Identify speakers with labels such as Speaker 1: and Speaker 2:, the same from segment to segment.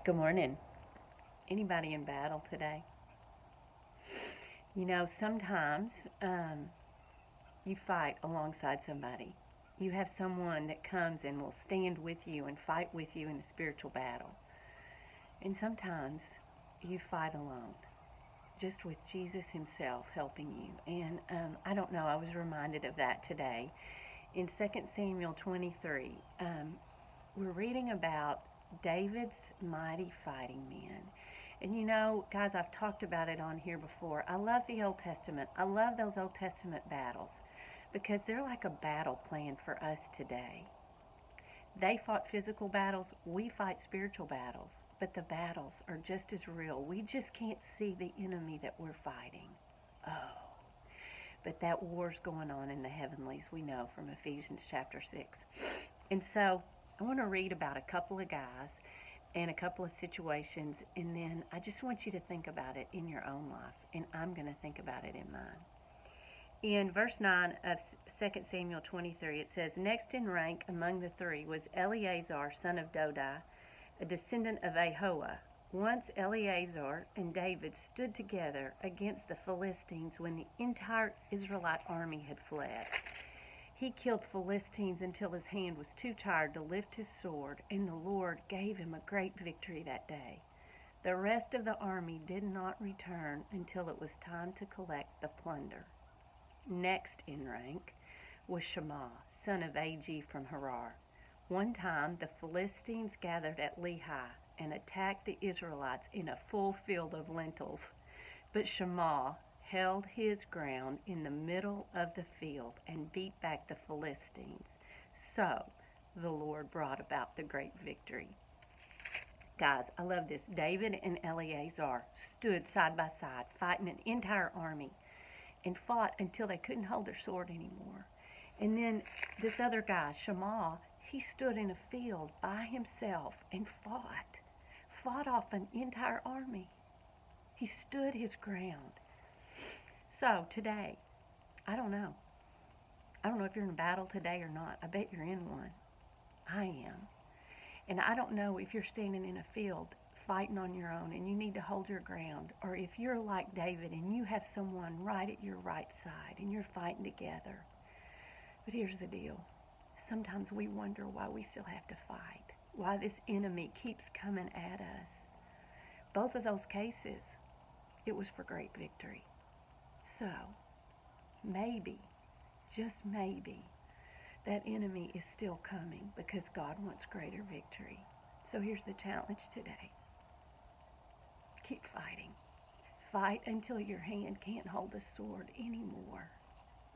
Speaker 1: Good morning. Anybody in battle today? You know, sometimes you fight alongside somebody. You have someone that comes and will stand with you and fight with you in a spiritual battle. And sometimes you fight alone, just with Jesus himself helping you. And I don't know, I was reminded of that today. In 2 Samuel 23, we're reading about David's mighty fighting men. And you know, guys, I've talked about it on here before. I love the Old Testament. I love those Old Testament battles because they're like a battle plan for us today. They fought physical battles. We fight spiritual battles. But the battles are just as real. We just can't see the enemy that we're fighting. Oh. But that war's going on in the heavenlies, we know from Ephesians chapter 6. And so I want to read about a couple of guys and a couple of situations, and then I just want you to think about it in your own life, and I'm going to think about it in mine. In verse 9 of 2 Samuel 23, it says, "Next in rank among the three was Eleazar, son of Dodai, a descendant of Ahoah. Once Eleazar and David stood together against the Philistines when the entire Israelite army had fled. He killed Philistines until his hand was too tired to lift his sword, and the Lord gave him a great victory that day. The rest of the army did not return until it was time to collect the plunder. Next in rank was Shammah, son of Ag from Harar. One time the Philistines gathered at Lehi and attacked the Israelites in a full field of lentils. But Shammah held his ground in the middle of the field and beat back the Philistines. So the Lord brought about the great victory." Guys, I love this. David and Eleazar stood side by side, fighting an entire army, and fought until they couldn't hold their sword anymore. And then this other guy, Shammah, he stood in a field by himself and fought off an entire army. He stood his ground. So today, I don't know. I don't know if you're in a battle today or not. I bet you're in one. I am. And I don't know if you're standing in a field fighting on your own and you need to hold your ground, or if you're like David and you have someone right at your right side and you're fighting together. But here's the deal. Sometimes we wonder why we still have to fight, why this enemy keeps coming at us. Both of those cases, it was for great victory. So, maybe, just maybe, that enemy is still coming because God wants greater victory. So here's the challenge today. Keep fighting. Fight until your hand can't hold the sword anymore.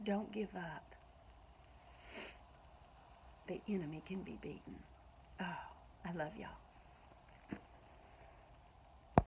Speaker 1: Don't give up. The enemy can be beaten. Oh, I love y'all.